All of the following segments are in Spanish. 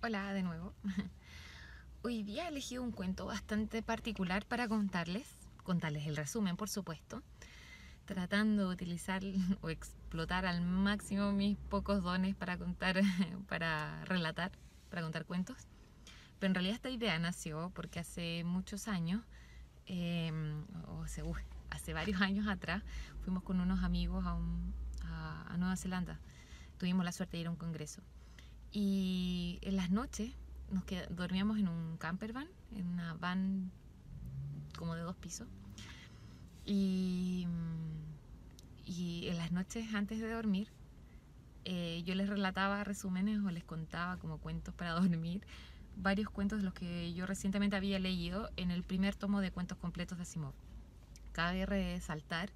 Hola de nuevo. Hoy día he elegido un cuento bastante particular para contarles el resumen, por supuesto, tratando de utilizar o explotar al máximo mis pocos dones para contar, para relatar, para contar cuentos. Pero en realidad esta idea nació porque hace muchos años, eh, o sea, hace varios años atrás, fuimos con unos amigos a Nueva Zelanda. Tuvimos la suerte de ir a un congreso. Y en las noches dormíamos en un camper van, en una van como de 2 pisos. Y, y en las noches antes de dormir, yo les relataba resúmenes o les contaba como cuentos para dormir varios cuentos de los que yo recientemente había leído en el primer tomo de cuentos completos de Asimov. Cabe resaltar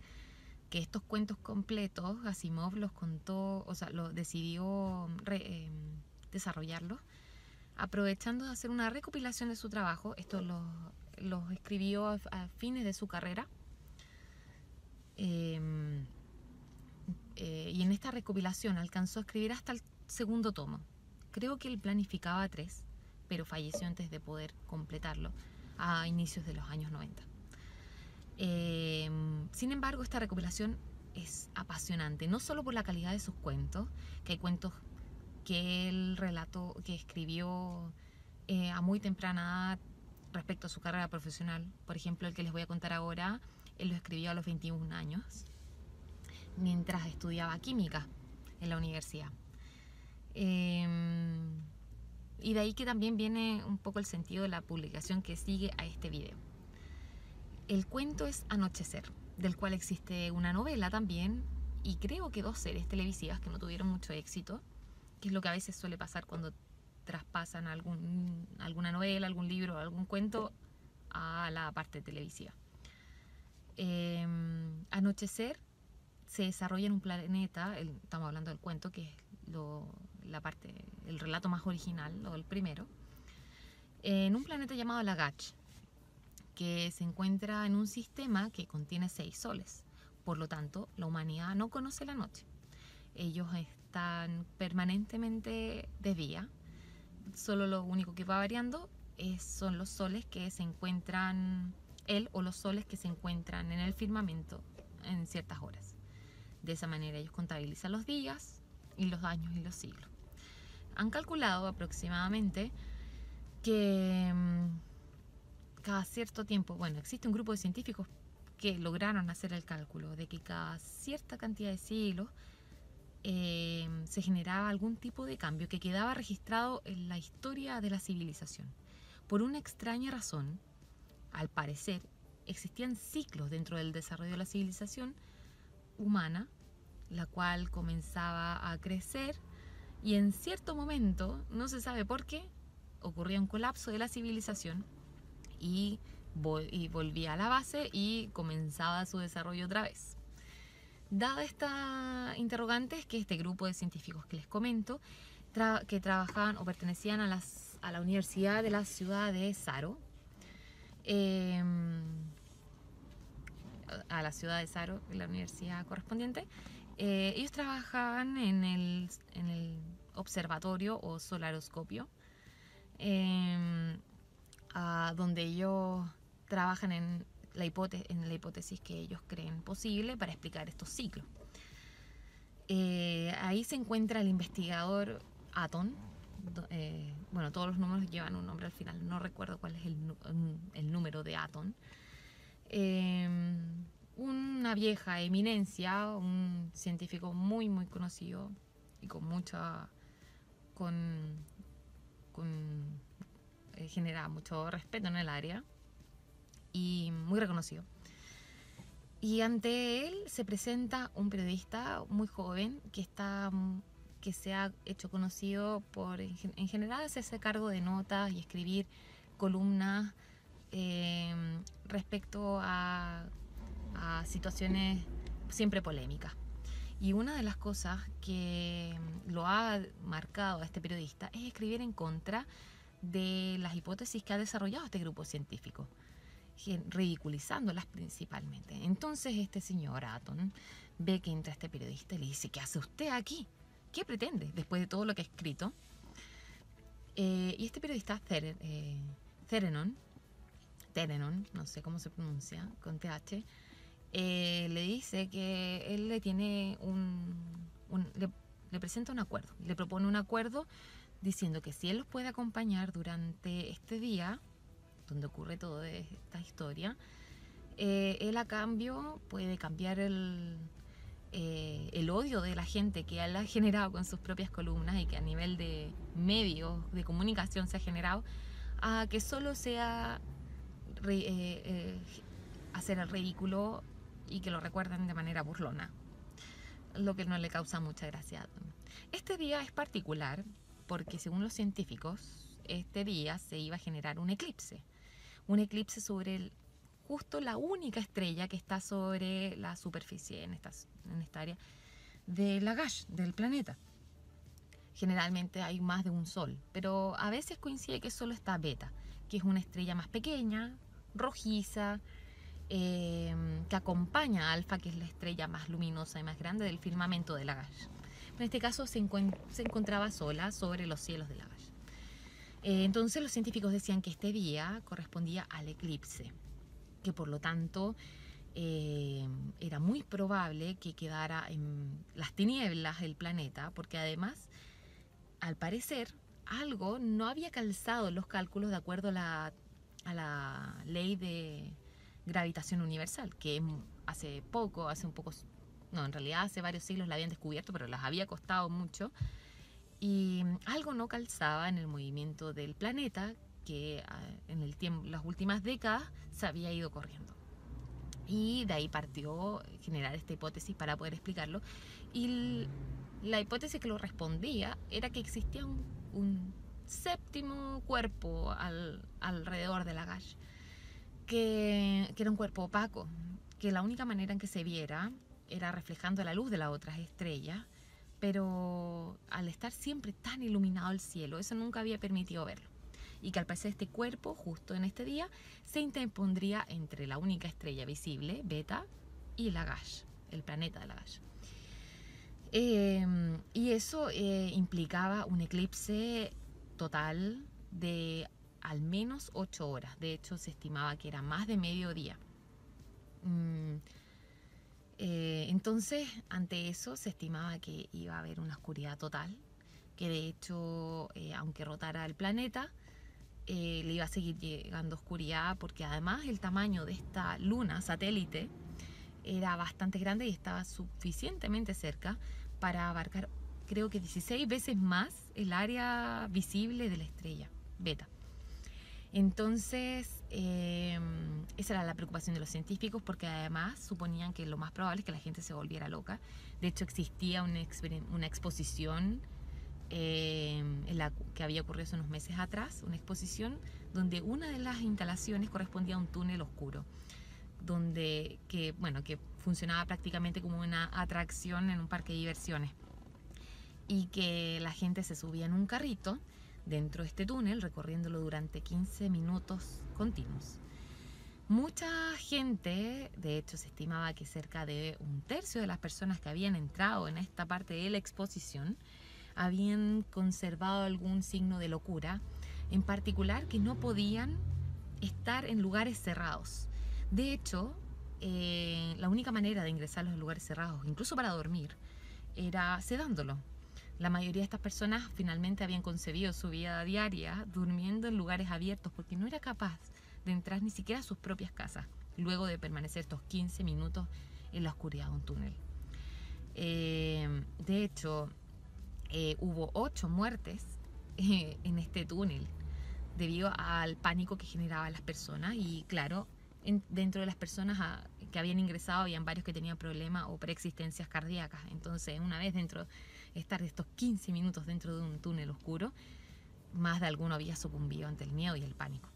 que estos cuentos completos Asimov los contó, o sea, lo decidió desarrollarlos aprovechando de hacer una recopilación de su trabajo. Esto los escribió a fines de su carrera. Y en esta recopilación alcanzó a escribir hasta el segundo tomo. Creo que él planificaba 3, pero falleció antes de poder completarlo a inicios de los años 90. Sin embargo, esta recopilación es apasionante, no solo por la calidad de sus cuentos, que hay cuentos que él relató, que escribió a muy temprana edad respecto a su carrera profesional. Por ejemplo, el que les voy a contar ahora, él lo escribió a los 21 años, mientras estudiaba química en la universidad. Y de ahí que también viene un poco el sentido de la publicación que sigue a este video. El cuento es Anochecer, del cual existe una novela también, y creo que 2 series televisivas que no tuvieron mucho éxito, que es lo que a veces suele pasar cuando traspasan alguna novela, algún libro, algún cuento a la parte televisiva. Anochecer se desarrolla en un planeta, estamos hablando del cuento, que es el relato más original, o el primero, en un planeta llamado Lagash, que se encuentra en un sistema que contiene 6 soles. Por lo tanto, la humanidad no conoce la noche. Ellos están permanentemente de día. Solo lo único que va variando son los soles que se encuentran, los soles que se encuentran en el firmamento en ciertas horas. De esa manera ellos contabilizan los días y los años y los siglos. Han calculado aproximadamente que cada cierto tiempo, existe un grupo de científicos que lograron hacer el cálculo de que cada cierta cantidad de siglos se generaba algún tipo de cambio que quedaba registrado en la historia de la civilización. Por una extraña razón, al parecer, existían ciclos dentro del desarrollo de la civilización humana, la cual comenzaba a crecer y en cierto momento, no se sabe por qué, ocurría un colapso de la civilización y volvía a la base y comenzaba su desarrollo otra vez. Dada esta interrogante, es que este grupo de científicos que les comento, que trabajaban o pertenecían a la Universidad de la ciudad de Saro, a la ciudad de Saro, la universidad correspondiente, ellos trabajaban en el observatorio o solaroscopio, donde ellos trabajan en la hipótesis que ellos creen posible para explicar estos ciclos. Ahí se encuentra el investigador Aton. Todos los números llevan un nombre al final, no recuerdo cuál es el número de Aton. Una vieja eminencia, un científico muy muy conocido y genera mucho respeto en el área y muy reconocido. Y ante él se presenta un periodista muy joven que se ha hecho conocido por en general hacerse cargo de notas y escribir columnas respecto a situaciones siempre polémicas. Y una de las cosas que lo ha marcado a este periodista es escribir en contra de las hipótesis que ha desarrollado este grupo científico, ridiculizándolas principalmente. Entonces este señor Aton ve que entra este periodista y le dice: ¿qué hace usted aquí? ¿Qué pretende después de todo lo que ha escrito? Y este periodista Therenon, no sé cómo se pronuncia, con TH, le dice que él le tiene le presenta un acuerdo, le propone un acuerdo diciendo que si él los puede acompañar durante este día, donde ocurre toda esta historia, él a cambio puede cambiar el odio de la gente que él ha generado con sus propias columnas y que a nivel de medios de comunicación se ha generado, a que solo sea hacer el ridículo y que lo recuerden de manera burlona, lo que no le causa mucha gracia. Este día es particular porque, según los científicos, este día se iba a generar un eclipse sobre justo la única estrella que está sobre la superficie en esta área de Lagash, del planeta. Generalmente hay más de un sol, pero a veces coincide que solo está Beta, que es una estrella más pequeña, rojiza, que acompaña a Alfa, que es la estrella más luminosa y más grande del firmamento de Lagash. En este caso se encontraba sola sobre los cielos de Lagash. Entonces los científicos decían que este día correspondía al eclipse, que por lo tanto era muy probable que quedara en las tinieblas el planeta, porque además, al parecer, algo no había calzado en los cálculos de acuerdo a la ley de gravitación universal, que hace varios siglos la habían descubierto, pero les había costado mucho, y algo no calzaba en el movimiento del planeta que en las últimas décadas se había ido corriendo. Y de ahí partió generar esta hipótesis para poder explicarlo. Y la hipótesis que lo respondía era que existía un séptimo cuerpo alrededor de Lagash, que era un cuerpo opaco, que la única manera en que se viera era reflejando la luz de las otras estrellas, pero al estar siempre tan iluminado el cielo, eso nunca había permitido verlo. Y que al parecer este cuerpo, justo en este día, se interpondría entre la única estrella visible, Beta, y Lagash, el planeta de Lagash. Y eso implicaba un eclipse total de al menos 8 horas. De hecho, se estimaba que era más de mediodía. Entonces, ante eso se estimaba que iba a haber una oscuridad total, que de hecho, aunque rotara el planeta, le iba a seguir llegando oscuridad, porque además el tamaño de esta luna satélite era bastante grande y estaba suficientemente cerca para abarcar, creo que 16 veces más el área visible de la estrella Beta. Entonces, esa era la preocupación de los científicos, porque además suponían que lo más probable es que la gente se volviera loca. De hecho, existía una exposición que había ocurrido hace unos meses atrás, una exposición donde una de las instalaciones correspondía a un túnel oscuro, que funcionaba prácticamente como una atracción en un parque de diversiones, y que la gente se subía en un carrito dentro de este túnel, recorriéndolo durante 15 minutos continuos. Mucha gente, de hecho se estimaba que cerca de un tercio de las personas que habían entrado en esta parte de la exposición habían conservado algún signo de locura, en particular que no podían estar en lugares cerrados. De hecho, la única manera de ingresar a los lugares cerrados, incluso para dormir, era sedándolo. La mayoría de estas personas finalmente habían concebido su vida diaria durmiendo en lugares abiertos, porque no era capaz de entrar ni siquiera a sus propias casas, luego de permanecer estos 15 minutos en la oscuridad de un túnel. De hecho, hubo 8 muertes en este túnel debido al pánico que generaban las personas, y claro, dentro de las personas que habían ingresado habían varios que tenían problemas o preexistencias cardíacas. Entonces, una vez estar estos 15 minutos dentro de un túnel oscuro, más de alguno había sucumbido ante el miedo y el pánico.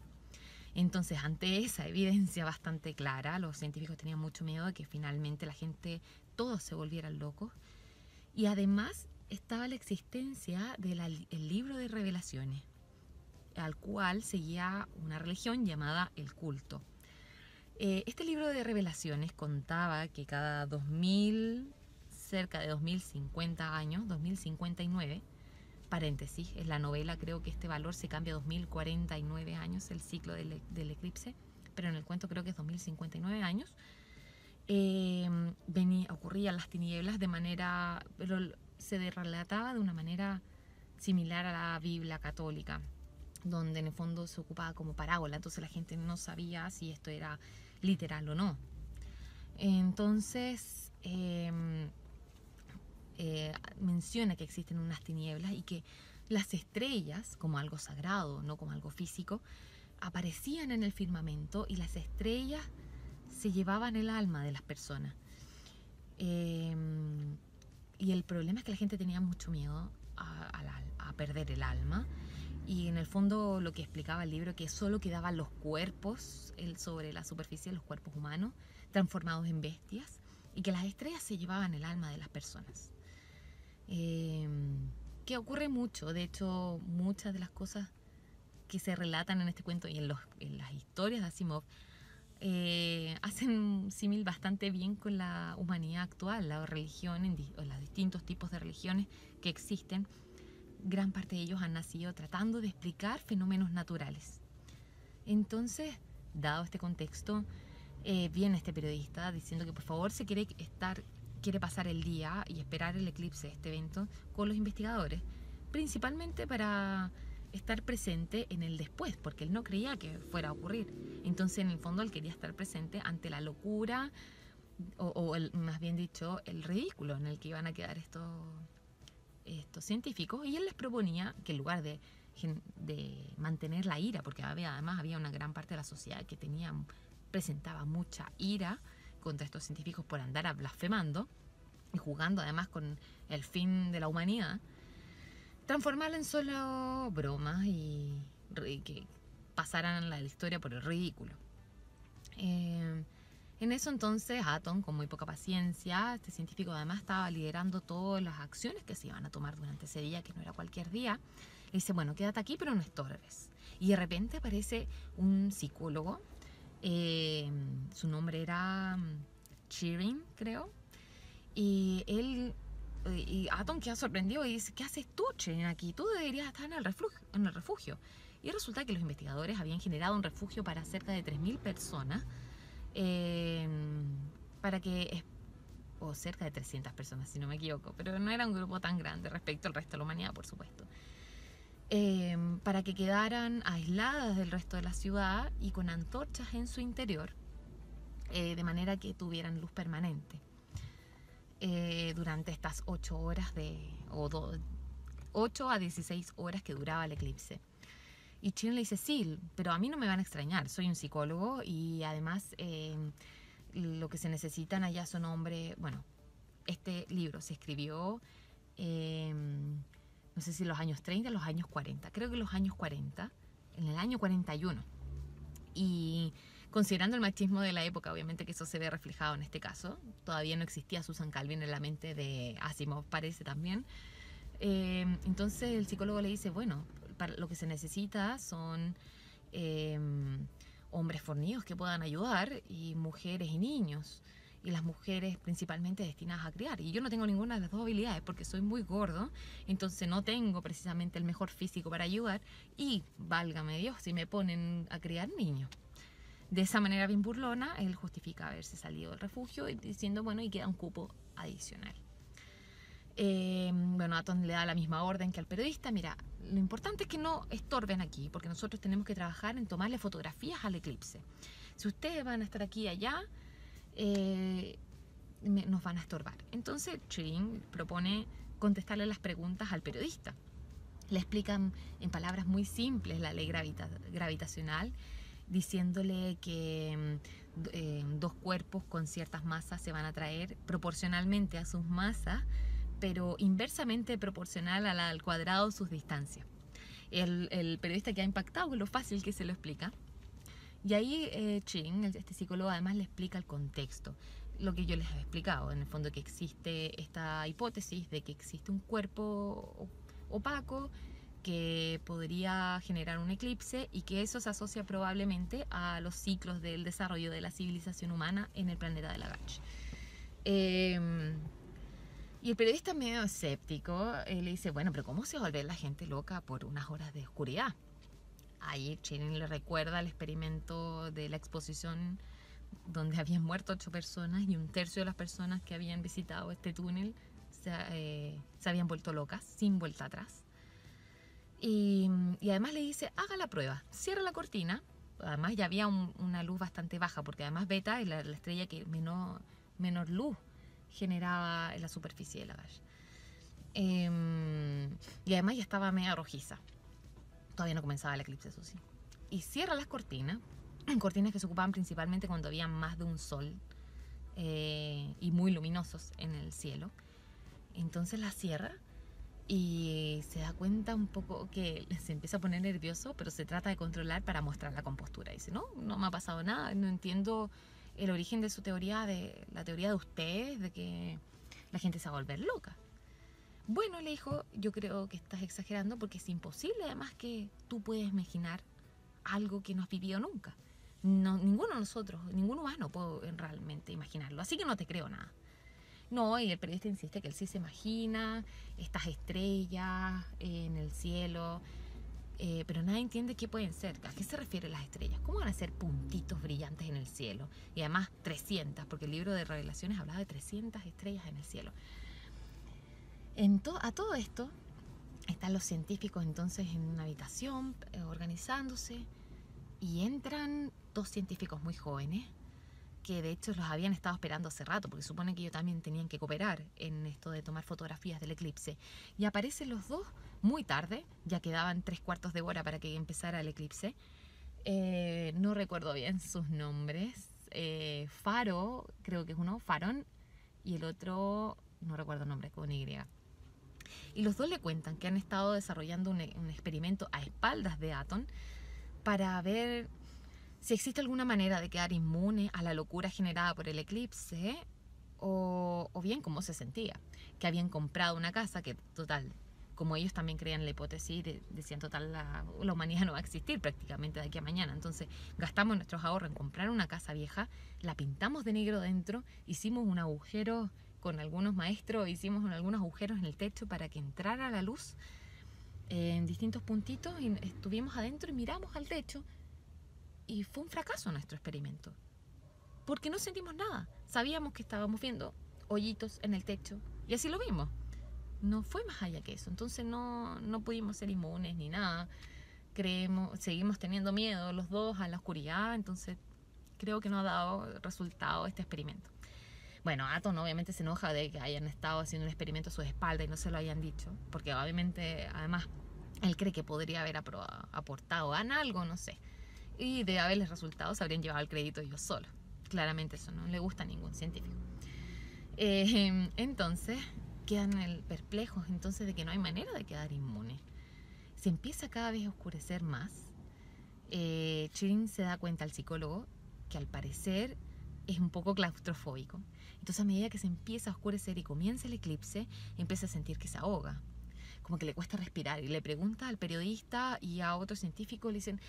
Entonces, ante esa evidencia bastante clara, los científicos tenían mucho miedo de que finalmente la gente, todos se volvieran locos. Y además estaba la existencia del libro de revelaciones, al cual seguía una religión llamada el culto. Este libro de revelaciones contaba que cerca de 2050 años, 2059, paréntesis, en la novela creo que este valor se cambia a 2049 años, el ciclo del eclipse, pero en el cuento creo que es 2059 años. Ocurrían las tinieblas de manera, pero se relataba de una manera similar a la Biblia católica, donde en el fondo se ocupaba como parábola, entonces la gente no sabía si esto era literal o no. Entonces menciona que existen unas tinieblas y que las estrellas, como algo sagrado, no como algo físico, aparecían en el firmamento y las estrellas se llevaban el alma de las personas. Y el problema es que la gente tenía mucho miedo a perder el alma. Y en el fondo lo que explicaba el libro, que solo quedaban los cuerpos sobre la superficie, los cuerpos humanos, transformados en bestias, y que las estrellas se llevaban el alma de las personas. Que ocurre mucho, de hecho, muchas de las cosas que se relatan en este cuento y en las historias de Asimov hacen símil bastante bien con la humanidad actual, la religión, los distintos tipos de religiones que existen. Gran parte de ellos han nacido tratando de explicar fenómenos naturales. Entonces, dado este contexto, viene este periodista diciendo que por favor se quiere pasar el día y esperar el eclipse de este evento con los investigadores, principalmente para estar presente en el después, porque él no creía que fuera a ocurrir. Entonces, en el fondo, él quería estar presente ante la locura, más bien dicho, el ridículo en el que iban a quedar estos científicos, y él les proponía que en lugar de mantener la ira, porque además había una gran parte de la sociedad que presentaba mucha ira contra estos científicos por andar blasfemando y jugando además con el fin de la humanidad, transformarla en solo bromas y que pasaran la historia por el ridículo. En eso entonces Atom, con muy poca paciencia, este científico además estaba liderando todas las acciones que se iban a tomar durante ese día, que no era cualquier día, le dice, bueno, quédate aquí pero no estorbes. Y de repente aparece un psicólogo, su nombre era Sheeran, creo, y Atom queda sorprendido y dice, ¿qué haces tú, Sheeran, aquí? Tú deberías estar en el refugio. Y resulta que los investigadores habían generado un refugio para cerca de 3.000 personas, o cerca de 300 personas, si no me equivoco, pero no era un grupo tan grande respecto al resto de la humanidad, por supuesto, para que quedaran aisladas del resto de la ciudad y con antorchas en su interior, de manera que tuvieran luz permanente durante estas 8 a 16 horas que duraba el eclipse. Y Chin le dice, sí, pero a mí no me van a extrañar, soy un psicólogo y además lo que se necesitan allá son hombres. Bueno, este libro se escribió, no sé si en los años 30 o los años 40, creo que en los años 40, en el año 41. Y considerando el machismo de la época, obviamente que eso se ve reflejado en este caso. Todavía no existía Susan Calvin en la mente de Asimov, parece también. Entonces el psicólogo le dice, bueno, lo que se necesita son hombres fornidos que puedan ayudar, y mujeres y niños, y las mujeres principalmente destinadas a criar. Y yo no tengo ninguna de las dos habilidades porque soy muy gordo, entonces no tengo precisamente el mejor físico para ayudar, y válgame Dios si me ponen a criar niños. De esa manera bien burlona, él justifica haberse salido del refugio diciendo, bueno, y queda un cupo adicional. Bueno, Atom le da la misma orden que al periodista. Mira, lo importante es que no estorben aquí, porque nosotros tenemos que trabajar en tomarle fotografías al eclipse. Si ustedes van a estar aquí y allá, nos van a estorbar. Entonces Sheeran propone contestarle las preguntas al periodista. Le explican en palabras muy simples la ley gravitacional, diciéndole que dos cuerpos con ciertas masas se van a atraer proporcionalmente a sus masas, pero inversamente proporcional al cuadrado de sus distancias. El periodista queda impactado con lo fácil que se lo explica. Y ahí Ching, este psicólogo, además le explica el contexto. Lo que yo les he explicado, en el fondo, que existe esta hipótesis de que existe un cuerpo opaco que podría generar un eclipse, y que eso se asocia probablemente a los ciclos del desarrollo de la civilización humana en el planeta de Lagash. Y el periodista medio escéptico le dice, bueno, pero ¿cómo se va a volver la gente loca por unas horas de oscuridad? Ahí Chirin le recuerda el experimento de la exposición donde habían muerto 8 personas y un tercio de las personas que habían visitado este túnel se habían vuelto locas, sin vuelta atrás. Y además le dice, haga la prueba, cierra la cortina. Además ya había una luz bastante baja, porque además Beta es la estrella que menor luz generaba en la superficie de la Lagash. Y además ya estaba media rojiza. Todavía no comenzaba el eclipse, eso sí. Y cierra las cortinas que se ocupaban principalmente cuando había más de un sol y muy luminosos en el cielo. Entonces la cierra y se da cuenta un poco que se empieza a poner nervioso, pero se trata de controlar para mostrar la compostura. Dice, no me ha pasado nada, no entiendo el origen de su teoría, de la teoría de ustedes, de que la gente se va a volver loca. Bueno, le dijo, yo creo que estás exagerando porque es imposible además que tú puedes imaginar algo que no has vivido nunca. No, ninguno de nosotros, ningún humano puede realmente imaginarlo, así que no te creo nada. No, y el periodista insiste que él sí se imagina estas estrellas en el cielo, pero nadie entiende qué pueden ser. ¿A qué se refieren las estrellas? ¿Cómo van a ser puntitos brillantes en el cielo? Y además 300, porque el libro de Revelaciones hablaba de 300 estrellas en el cielo. A todo esto están los científicos entonces en una habitación organizándose y entran 2 científicos muy jóvenes que de hecho los habían estado esperando hace rato, porque supone que ellos también tenían que cooperar en esto de tomar fotografías del eclipse. Y aparecen los 2 muy tarde, ya quedaban 3/4 de hora para que empezara el eclipse. No recuerdo bien sus nombres. Faro, creo que es uno, Farón, y el otro, no recuerdo el nombre, con Y. Y los 2 le cuentan que han estado desarrollando un experimento a espaldas de Aton para ver si existe alguna manera de quedar inmune a la locura generada por el eclipse o bien cómo se sentía. Que habían comprado una casa que, total, como ellos también creían la hipótesis, decían, total, la humanidad no va a existir prácticamente de aquí a mañana. Entonces gastamos nuestros ahorros en comprar una casa vieja, la pintamos de negro dentro, hicimos un agujero con algunos maestros, hicimos algunos agujeros en el techo para que entrara la luz en distintos puntitos y estuvimos adentro y miramos al techo. Y fue un fracaso nuestro experimento, porque no sentimos nada. Sabíamos que estábamos viendo hoyitos en el techo y así lo vimos. No fue más allá que eso. Entonces no pudimos ser inmunes ni nada. Seguimos teniendo miedo los 2 a la oscuridad. Entonces creo que no ha dado resultado este experimento. Bueno, Aton obviamente se enoja de que hayan estado haciendo un experimento a su espalda y no se lo hayan dicho, porque obviamente además él cree que podría haber aportado en algo, no sé. Y de haberles resultado se habrían llevado el crédito ellos solos. Claramente eso no le gusta a ningún científico. Entonces quedan perplejos entonces de que no hay manera de quedar inmune. Se empieza cada vez a oscurecer más. Chirin se da cuenta al psicólogo que al parecer es un poco claustrofóbico. Entonces a medida que se empieza a oscurecer y comienza el eclipse, empieza a sentir que se ahoga, como que le cuesta respirar, y le pregunta al periodista y a otro científico, le dicen,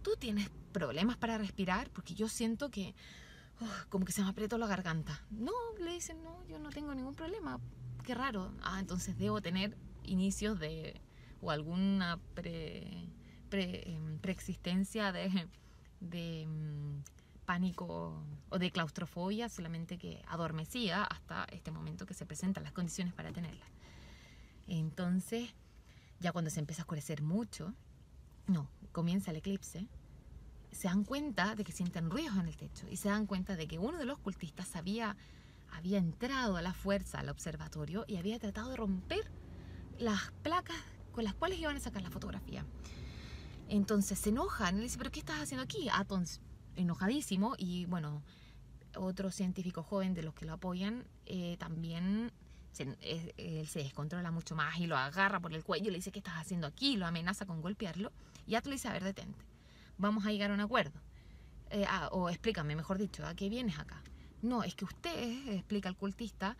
¿tú tienes problemas para respirar? Porque yo siento que como que se me apretó la garganta. No, le dicen, no, yo no tengo ningún problema. Qué raro. Entonces debo tener inicios o alguna preexistencia de pánico o de claustrofobia, solamente que adormecida hasta este momento que se presentan las condiciones para tenerla. Entonces, ya cuando se empieza a oscurecer mucho, comienza el eclipse, se dan cuenta de que sienten ruidos en el techo y se dan cuenta de que uno de los cultistas había entrado a la fuerza al observatorio y había tratado de romper las placas con las cuales iban a sacar la fotografía. Entonces se enojan y le dicen, ¿pero qué estás haciendo aquí? Aton, enojadísimo, y bueno, otro científico joven de los que lo apoyan también él se descontrola mucho más y lo agarra por el cuello y le dice, ¿qué estás haciendo aquí? Lo amenaza con golpearlo y Aton le dice, a ver, detente, vamos a llegar a un acuerdo, o explícame, mejor dicho, ¿a qué vienes acá? No, es que ustedes, explica el cultista,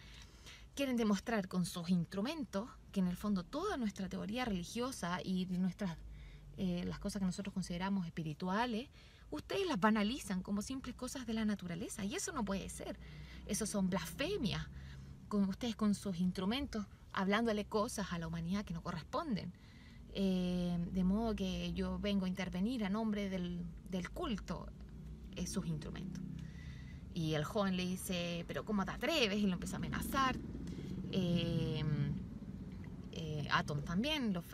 quieren demostrar con sus instrumentos que en el fondo toda nuestra teoría religiosa y las cosas que nosotros consideramos espirituales, ustedes las banalizan como simples cosas de la naturaleza, y eso no puede ser. Eso son blasfemias. ustedes con sus instrumentos, hablándole cosas a la humanidad que no corresponden. De modo que yo vengo a intervenir a nombre del culto sus instrumentos. Y el joven le dice, pero ¿cómo te atreves? Y lo empieza a amenazar. Atom también lo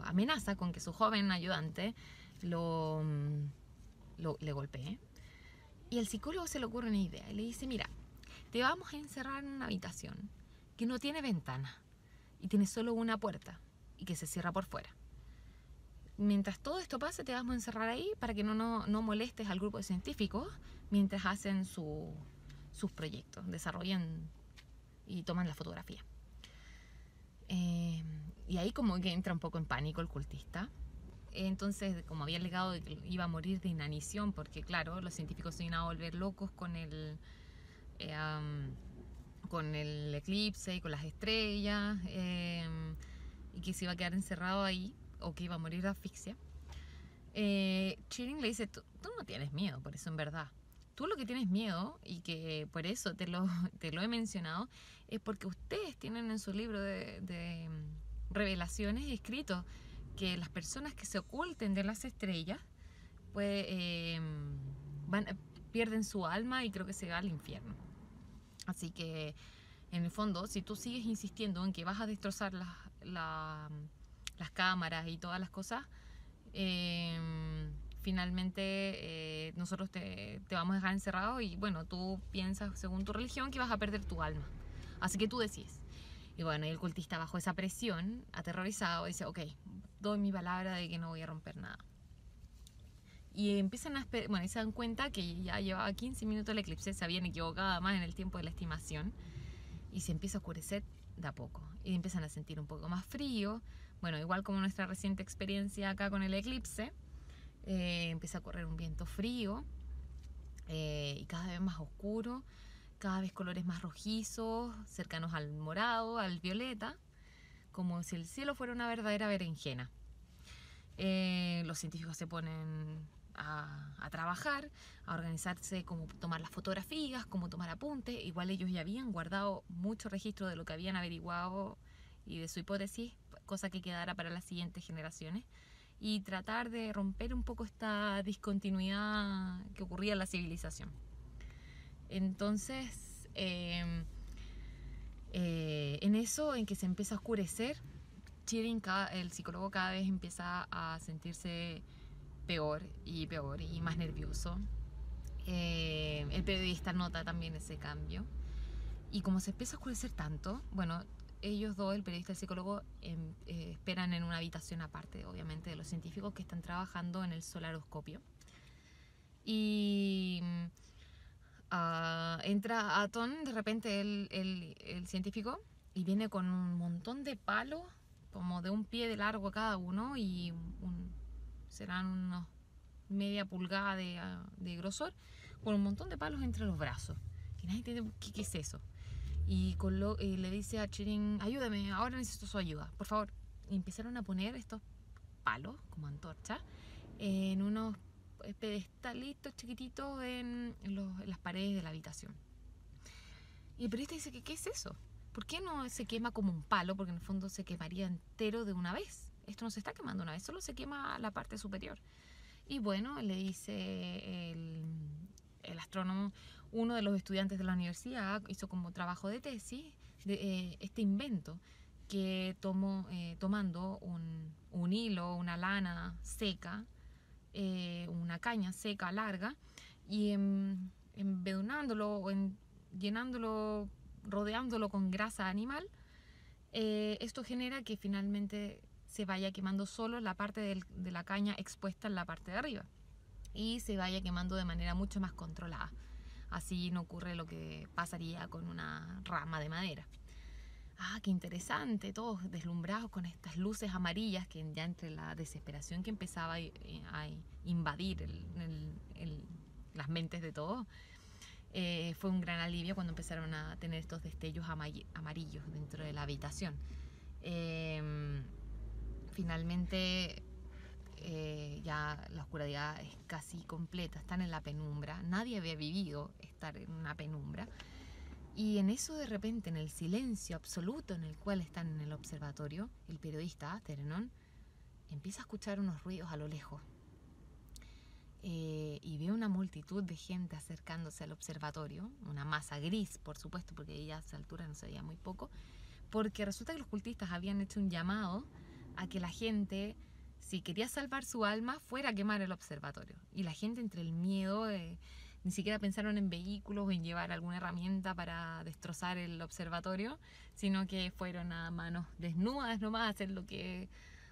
amenaza con que su joven ayudante le golpee. Y el psicólogo se le ocurre una idea y le dice, mira, te vamos a encerrar en una habitación que no tiene ventana y tiene solo una puerta y que se cierra por fuera. Mientras todo esto pase, te vamos a encerrar ahí para que no molestes al grupo de científicos mientras hacen sus proyectos, desarrollan y toman la fotografía. Y ahí como que entra un poco en pánico el cultista. Entonces, como había alegado de que iba a morir de inanición, porque claro, los científicos se iban a volver locos con el eclipse y con las estrellas, y que se iba a quedar encerrado ahí, o que iba a morir de asfixia, Turing le dice, tú no tienes miedo por eso en verdad. Tú lo que tienes miedo, y que por eso te lo he mencionado, es porque ustedes tienen en su libro de revelaciones escrito que las personas que se oculten de las estrellas pues pierden su alma y creo que se va al infierno. Así que en el fondo, si tú sigues insistiendo en que vas a destrozar las cámaras y todas las cosas, finalmente nosotros te vamos a dejar encerrado y bueno, tú piensas según tu religión que vas a perder tu alma. Así que tú decides. Y bueno, y el cultista bajo esa presión, aterrorizado, dice, ok, doy mi palabra de que no voy a romper nada. Y empiezan y se dan cuenta que ya llevaba 15 minutos el eclipse, se habían equivocado además en el tiempo de la estimación, y se empieza a oscurecer de a poco. Y empiezan a sentir un poco más frío. Bueno, igual como nuestra reciente experiencia acá con el eclipse, empieza a correr un viento frío y cada vez más oscuro, cada vez colores más rojizos, cercanos al morado, al violeta, como si el cielo fuera una verdadera berenjena. Los científicos se ponen a trabajar, a organizarse, cómo tomar las fotografías, cómo tomar apuntes. Igual ellos ya habían guardado mucho registro de lo que habían averiguado y de su hipótesis, cosa que quedara para las siguientes generaciones, y tratar de romper un poco esta discontinuidad que ocurría en la civilización. Entonces, en eso, en que se empieza a oscurecer, Turing, el psicólogo, cada vez empieza a sentirse peor y más nervioso. El periodista nota también ese cambio. Y como se empieza a oscurecer tanto, bueno, ellos dos, el periodista y el psicólogo, esperan en una habitación aparte, obviamente, de los científicos que están trabajando en el solaroscopio. Y entra Atom, de repente el científico, y viene con un montón de palos, como de un pie de largo cada uno, y serán unos media pulgada de grosor, con un montón de palos entre los brazos. Y nadie entiende qué es eso. Y le dice a Turing, ayúdame, ahora necesito su ayuda, por favor. Y empezaron a poner estos palos, como antorchas, en unos pedestalitos chiquititos en las paredes de la habitación. Y el periodista dice, ¿qué es eso? ¿Por qué no se quema como un palo? Porque en el fondo se quemaría entero de una vez. Esto no se está quemando una vez, solo se quema la parte superior. Y bueno, le dice el astrónomo, uno de los estudiantes de la universidad hizo como trabajo de tesis de este invento que tomando un hilo, una lana seca, una caña seca larga, y embedunándolo o llenándolo, rodeándolo con grasa animal, esto genera que finalmente se vaya quemando solo la parte de la caña expuesta en la parte de arriba y se vaya quemando de manera mucho más controlada. Así no ocurre lo que pasaría con una rama de madera. Ah, qué interesante, todos deslumbrados con estas luces amarillas que ya entre la desesperación que empezaba a invadir las mentes de todos, fue un gran alivio cuando empezaron a tener estos destellos amarillos dentro de la habitación. Finalmente ya la oscuridad es casi completa, están en la penumbra, nadie había vivido estar en una penumbra, Y en eso de repente, en el silencio absoluto en el cual están en el observatorio, el periodista Terenon empieza a escuchar unos ruidos a lo lejos. Y ve una multitud de gente acercándose al observatorio, una masa gris, por supuesto, porque ya a esa altura no se veía muy poco, porque resulta que los cultistas habían hecho un llamado a que la gente, si quería salvar su alma, fuera a quemar el observatorio. Y la gente, entre el miedo, ni siquiera pensaron en vehículos o en llevar alguna herramienta para destrozar el observatorio, sino que fueron a manos desnudas nomás a hacer lo que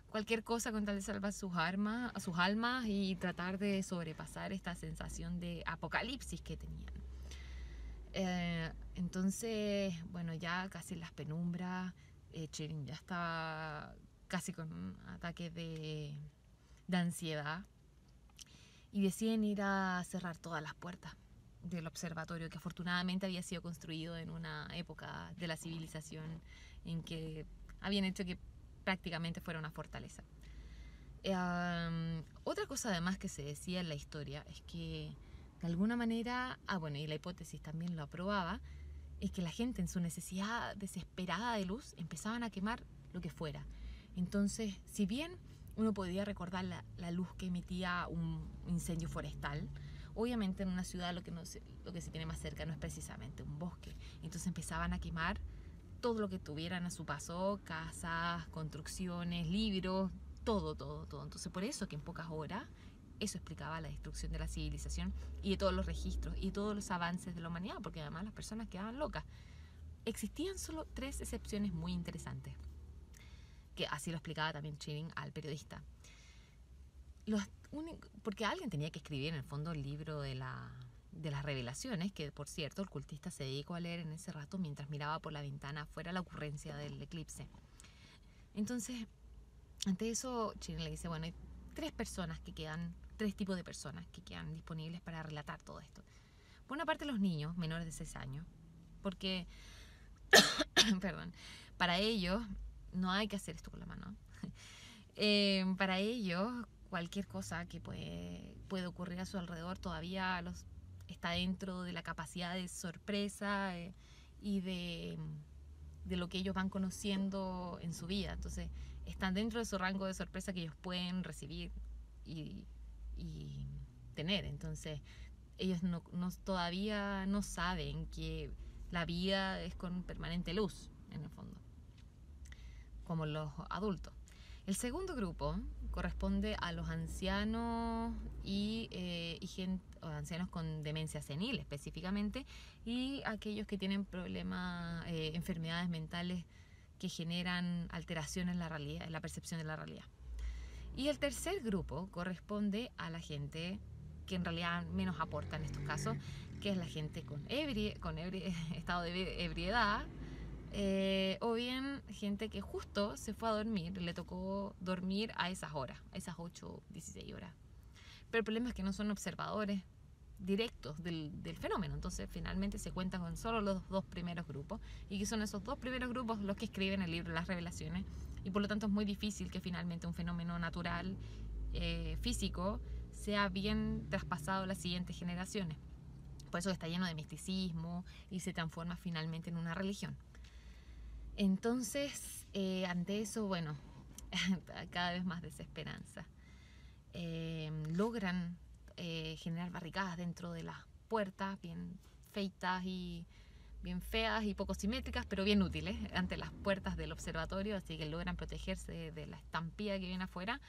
cualquier cosa con tal de salvar sus almas y tratar de sobrepasar esta sensación de apocalipsis que tenían. Entonces, bueno, ya casi en las penumbras, Cherin ya estaba casi con un ataque de ansiedad y deciden ir a cerrar todas las puertas del observatorio, que afortunadamente había sido construido en una época de la civilización en que habían hecho que prácticamente fuera una fortaleza. Otra cosa además que se decía en la historia es que de alguna manera, bueno, y la hipótesis también lo aprobaba, es que la gente en su necesidad desesperada de luz empezaban a quemar lo que fuera. Entonces, si bien uno podía recordar la luz que emitía un incendio forestal, obviamente en una ciudad lo que se tiene más cerca no es precisamente un bosque. Entonces empezaban a quemar todo lo que tuvieran a su paso, casas, construcciones, libros, todo. Entonces por eso que en pocas horas eso explicaba la destrucción de la civilización y de todos los registros y todos los avances de la humanidad, porque además las personas quedaban locas. Existían solo 3 excepciones muy interesantes, que así lo explicaba también Cherin al periodista. Porque alguien tenía que escribir en el fondo el libro de las revelaciones, que por cierto el cultista se dedicó a leer en ese rato mientras miraba por la ventana afuera la ocurrencia del eclipse. Entonces, ante eso, Cherin le dice, bueno, hay 3 tipos de personas que quedan disponibles para relatar todo esto. Por una parte, los niños menores de 6 años, porque, perdón, para ellos, no hay que hacer esto con la mano. Para ellos, cualquier cosa que puede ocurrir a su alrededor todavía está dentro de la capacidad de sorpresa y de lo que ellos van conociendo en su vida. Entonces, están dentro de su rango de sorpresa que ellos pueden recibir y tener. Entonces, ellos todavía no saben que la vida es con permanente luz, en el fondo, como los adultos. El segundo grupo corresponde a los ancianos y ancianos con demencia senil específicamente, y aquellos que tienen problemas, enfermedades mentales que generan alteraciones en la realidad, en la percepción de la realidad. Y el tercer grupo corresponde a la gente que en realidad menos aporta en estos casos, que es la gente con estado de ebriedad, o bien gente que justo se fue a dormir, le tocó dormir a esas horas, a esas 8, 16 horas. Pero el problema es que no son observadores directos del fenómeno, entonces finalmente se cuentan con solo los 2 primeros grupos, y que son esos 2 primeros grupos los que escriben el libro Las Revelaciones, y por lo tanto es muy difícil que finalmente un fenómeno natural, físico, sea bien traspasado a las siguientes generaciones. Por eso está lleno de misticismo y se transforma finalmente en una religión. Entonces, ante eso, bueno, cada vez más desesperanza. Logran generar barricadas dentro de las puertas, bien feitas y bien feas y poco simétricas, pero bien útiles ante las puertas del observatorio, así que logran protegerse de la estampida que viene afuera.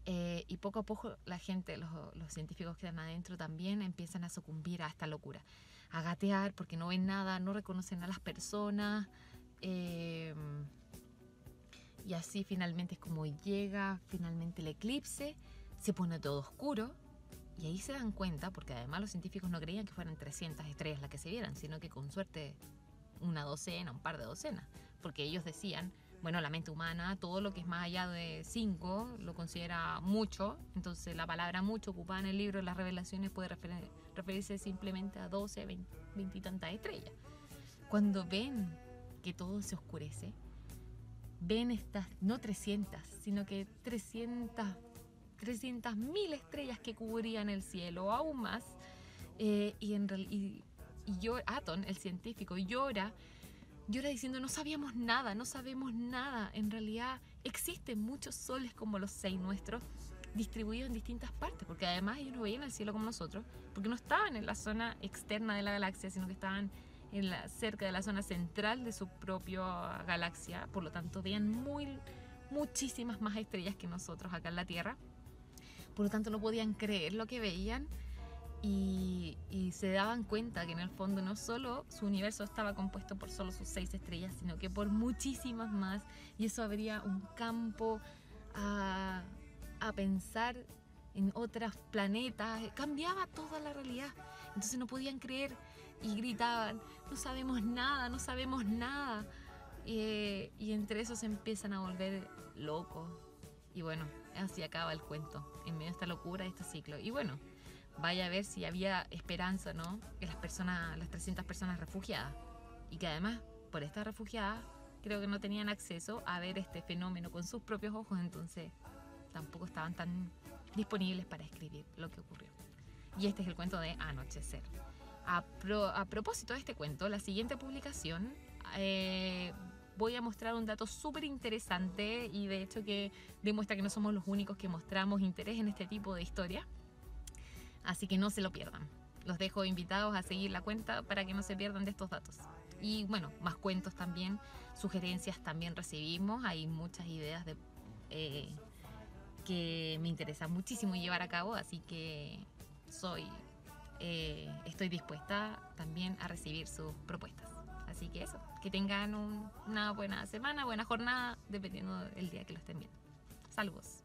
Y poco a poco la gente, los científicos que están adentro también empiezan a sucumbir a esta locura, a gatear porque no ven nada, no reconocen a las personas, y así finalmente es como llega finalmente el eclipse, se pone todo oscuro y ahí se dan cuenta, porque además los científicos no creían que fueran 300 estrellas las que se vieran, sino que con suerte una docena, un par de docenas, porque ellos decían, bueno, la mente humana, todo lo que es más allá de 5 lo considera mucho, entonces la palabra mucho ocupada en el libro de las Revelaciones puede referirse simplemente a 12, 20 y tantas estrellas. Cuando ven que todo se oscurece, ven estas, no 300, sino que 300.000 estrellas que cubrían el cielo, aún más, y y Aton, el científico, llora diciendo, no sabemos nada, no sabemos nada. En realidad existen muchos soles como los 6 nuestros, distribuidos en distintas partes, porque además ellos no veían el cielo como nosotros, porque no estaban en la zona externa de la galaxia, sino que estaban cerca de la zona central de su propia galaxia, por lo tanto veían muchísimas más estrellas que nosotros acá en la Tierra, por lo tanto no podían creer lo que veían. Y se daban cuenta que en el fondo no solo su universo estaba compuesto por solo sus 6 estrellas, sino que por muchísimas más, y eso abría un campo a pensar en otros planetas, cambiaba toda la realidad. Entonces no podían creer y gritaban, no sabemos nada, no sabemos nada. Y entre eso se empiezan a volver locos. Y bueno, así acaba el cuento, en medio de esta locura, de este ciclo. Y bueno, vaya a ver si había esperanza, ¿no? Que las 300 personas refugiadas, y que además, por estar refugiadas, creo que no tenían acceso a ver este fenómeno con sus propios ojos, entonces tampoco estaban tan disponibles para escribir lo que ocurrió. Y este es el cuento de Anochecer. A propósito de este cuento, la siguiente publicación, voy a mostrar un dato súper interesante, y de hecho que demuestra que no somos los únicos que mostramos interés en este tipo de historia. Así que no se lo pierdan. Los dejo invitados a seguir la cuenta para que no se pierdan de estos datos. Y bueno, más cuentos también, sugerencias también recibimos. Hay muchas ideas que me interesa muchísimo llevar a cabo, así que estoy dispuesta también a recibir sus propuestas. Así que eso, que tengan una buena semana, buena jornada, dependiendo del día que lo estén viendo. Saludos.